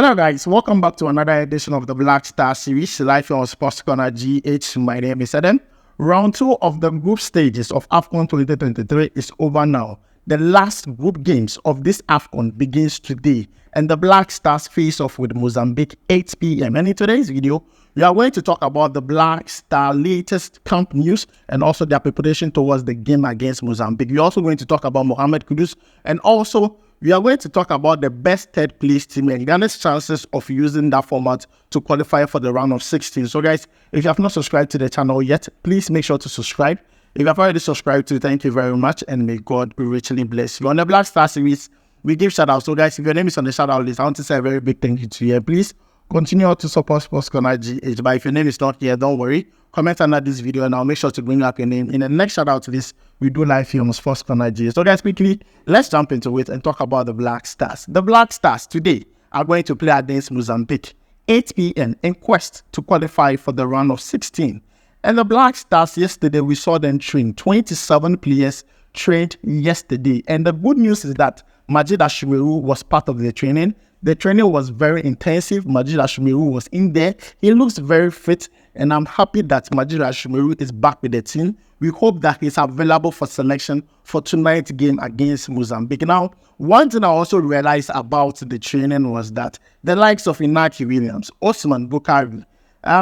Hello guys, welcome back to another edition of the Black Star series, live on Sports Corner GH. My name is Adam. Round 2 of the group stages of Afcon 2023 is over now. The last group games of this Afcon begins today, and the Black Stars face off with Mozambique 8 p.m. And in today's video, we are going to talk about the Black Star latest camp news and also their preparation towards the game against Mozambique. We're also going to talk about Mohammed Kudus, and also we are going to talk about the best third place team and Ghana's chances of using that format to qualify for the round of 16. So guys, if you have not subscribed to the channel yet, please make sure to subscribe. If you have already subscribed to, thank you very much, and may God richly bless you. On the Black Star series, we give shout outs. So guys, if your name is on the shout out list, I want to say a very big thank you to you. Please continue to support Sports Corner GH. But if your name is not here, don't worry. Comment under this video and I'll make sure to bring up your name. In the next shout out to this, we do live here on Sports Corner GH. So guys, quickly, let's jump into it and talk about the Black Stars. The Black Stars today are going to play against Mozambique 8 p.m. in quest to qualify for the round of 16. And the Black Stars, yesterday we saw them train. 27 players trained yesterday. And the good news is that Majid Ashimeru was part of the training. The training was very intensive. Majid Ashimeru was in there. He looks very fit, and I'm happy that Majid Ashimeru is back with the team. We hope that he's available for selection for tonight's game against Mozambique. Now, one thing I also realized about the training was that the likes of Inaki Williams, Osman Bukari,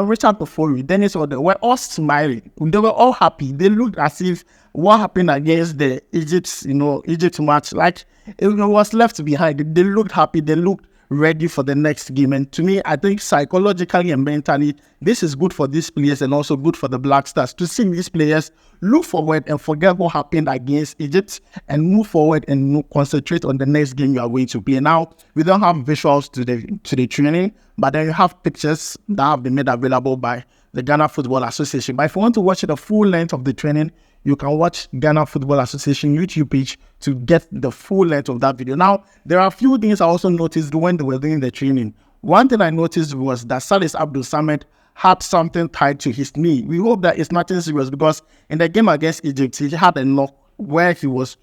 Richard Ofori, Dennis Ode were all smiling. They were all happy. They looked as if what happened against the Egypt match, like it was left behind. They looked happy. They looked ready for the next game. And to me, I think psychologically and mentally, this is good for these players and also good for the Black Stars to see these players look forward and forget what happened against Egypt and move forward and concentrate on the next game you are going to play. Now, we don't have visuals to the training, but then you have pictures that have been made available by the Ghana Football Association. But if you want to watch the full length of the training, you can watch Ghana Football Association YouTube page to get the full length of that video. Now, there are a few things I also noticed when they were doing the training. One thing I noticed was that Salis Abdul Samad had something tied to his knee. We hope that it's nothing serious, because in the game against Egypt, he had a knock where he was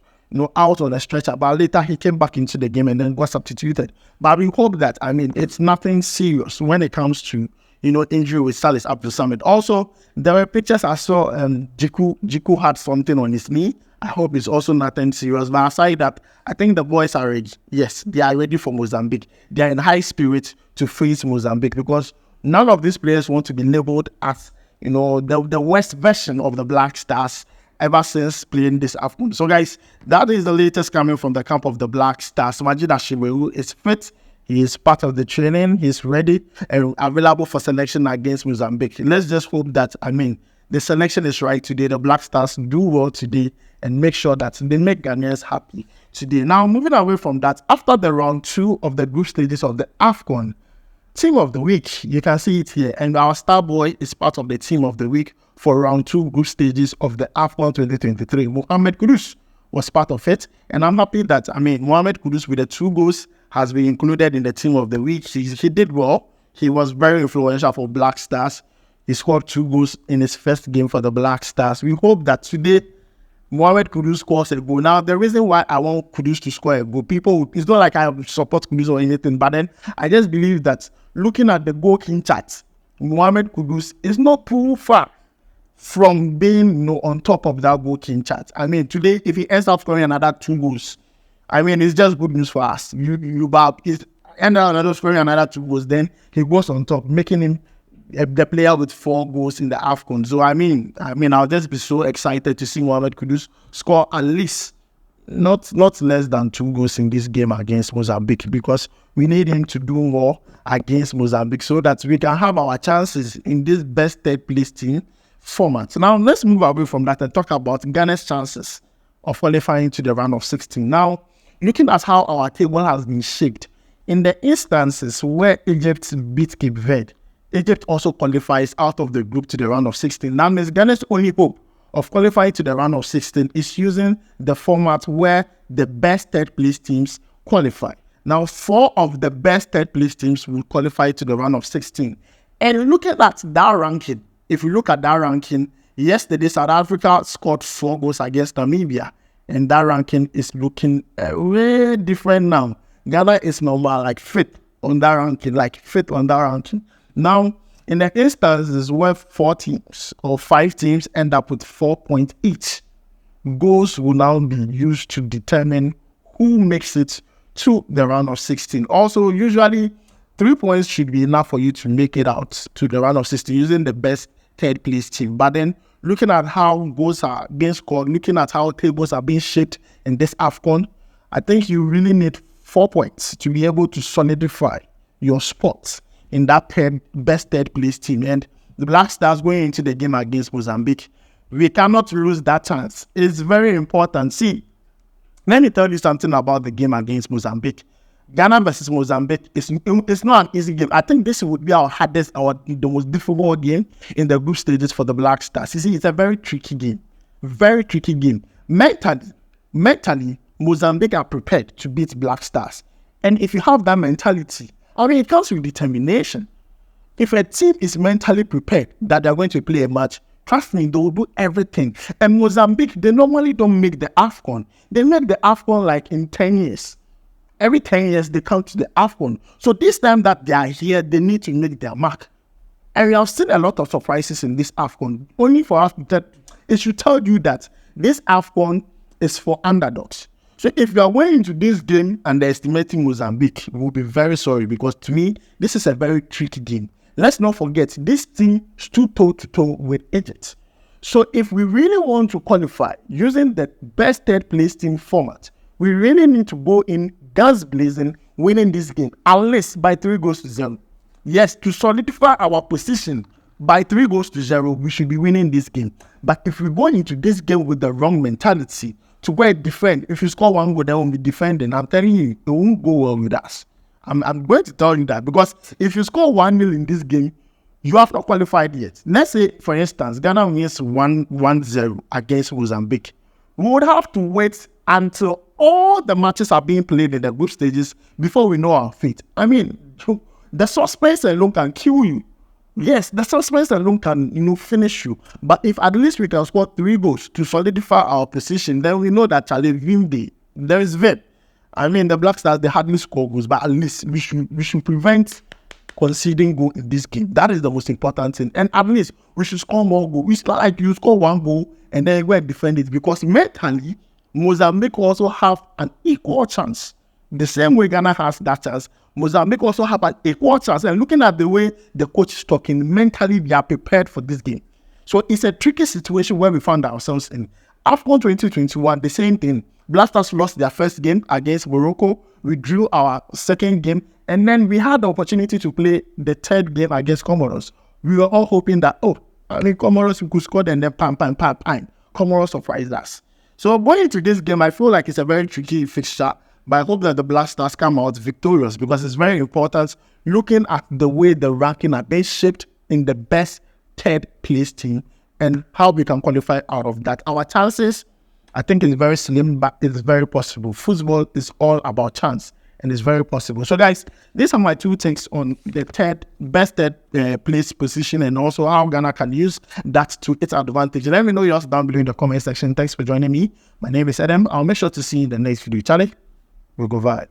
out on a stretcher, but later he came back into the game and then got substituted. But we hope that, it's nothing serious when it comes to injury with Salis Abdul Samad. Also, there were pictures I saw. Jiku had something on his knee. I hope it's also nothing serious. But aside that, I think the boys are ready. Yes, they are ready for Mozambique. They are in high spirit to face Mozambique, because none of these players want to be labeled as the worst version of the Black Stars ever since playing this Afcon. So guys, that is the latest coming from the camp of the Black Stars. Majid Ashimeru is fit. He is part of the training. He's ready and available for selection against Mozambique. Let's just hope that, the selection is right today. The Black Stars do well today and make sure that they make Ghanaians happy today. Now, moving away from that, after the round 2 of the group stages of the Afcon, Team of the Week, you can see it here. And our star boy is part of the Team of the Week for round 2 group stages of the Afcon 2023. Mohammed Kudus was part of it. And I'm happy that, Mohammed Kudus with the 2 goals has been included in the Team of the Week. He did well. He was very influential for Black Stars. He scored 2 goals in his first game for the Black Stars. We hope that today Mohammed Kudus scores a goal. Now, the reason why I want Kudus to score a goal, it's not like I support Kudus or anything, but then I just believe that looking at the goal king chart, Mohammed Kudus is not too far from being on top of that goal king chart. Today, if he ends up scoring another 2 goals, it's just good news for us. You end up another scoring another 2 goals, then he goes on top, making him the player with 4 goals in the Afcon. So I'll just be so excited to see Mohammed Kudus score at least not less than 2 goals in this game against Mozambique, because we need him to do more against Mozambique so that we can have our chances in this best third place team format. Now let's move away from that and talk about Ghana's chances of qualifying to the round of 16. Now, looking at how our table has been shaped, in the instances where Egypt beat Cape Verde, Egypt also qualifies out of the group to the round of 16. That means Ghana's only hope of qualifying to the round of 16 is using the format where the best third place teams qualify. Now, 4 of the best third place teams will qualify to the round of 16. And look at that ranking. If you look at that ranking, yesterday South Africa scored 4 goals against Namibia, and that ranking is looking way different now. Ghana is number 5th on that ranking, like 5th on that ranking. Now, in the instances where 4 teams or 5 teams end up with 4 points each, goals will now be used to determine who makes it to the round of 16. Also, usually 3 points should be enough for you to make it out to the round of 16 using the best 3rd place team. But then looking at how goals are being scored, looking at how tables are being shaped in this Afcon, I think you really need 4 points to be able to solidify your spot in that best 3rd place team. And the Black Stars going into the game against Mozambique, we cannot lose that chance. It's very important. See, let me tell you something about the game against Mozambique. Ghana versus Mozambique, it's not an easy game. I think this would be our hardest, the most difficult game in the group stages for the Black Stars. You see, it's a very tricky game. Very tricky game. Mentally, Mozambique are prepared to beat Black Stars. And if you have that mentality, I mean, it comes with determination. If a team is mentally prepared that they're going to play a match, trust me, they will do everything. And Mozambique, they normally don't make the Afcon. They make the Afcon like in 10 years. Every 10 years, they come to the Afcon. So this time that they are here, they need to make their mark. And we have seen a lot of surprises in this Afcon. Only for us, it should tell you that this Afcon is for underdogs. So if you are going into this game underestimating Mozambique, we will be very sorry, because to me, this is a very tricky game. Let's not forget, this team stood toe-to-toe with Egypt. So if we really want to qualify using the best 3rd place team format, we really need to go in guns blazing, winning this game, at least by 3-0. Yes, to solidify our position by 3-0, we should be winning this game. But if we go into this game with the wrong mentality, to go and defend, if you score 1 goal, they won't be defending. I'm telling you, it won't go well with us. I'm going to tell you that, because if you score 1-0 in this game, you have not qualified yet. Let's say, for instance, Ghana wins 1-0 against Mozambique. We would have to wait until all the matches are being played in the group stages before we know our fate. I mean, the suspense alone can kill you. Yes, the suspense alone can, finish you. But if at least we can score 3 goals to solidify our position, then we know that there is vet. I mean, the Black Stars, they hardly score goals, but at least we should prevent conceding goal in this game. That is the most important thing. And at least we should score more goals. It's not like you score 1 goal and then you go and defend it, because mentally, Mozambique also have an equal chance. The same way Ghana has that chance, Mozambique also have an equal chance. And looking at the way the coach is talking, mentally they are prepared for this game. So it's a tricky situation where we found ourselves in. Afcon 2021, the same thing. Black Stars lost their first game against Morocco. We drew our second game. And then we had the opportunity to play the 3rd game against Comoros. We were all hoping that, Comoros, we could score, and then pam. Comoros surprised us. So going into this game, I feel like it's a very tricky fixture, but I hope that the Black Stars come out victorious, because it's very important looking at the way the ranking are being shaped in the best 3rd place team and how we can qualify out of that. Our chances, I think, is very slim, but it's very possible. Football is all about chance, and it's very possible. So guys, these are my 2 takes on the best 3rd place position, and also how Ghana can use that to its advantage. Let me know yours down below in the comment section. Thanks for joining me. My name is Adam. I'll make sure to see you in the next video. Charlie, we'll go viral.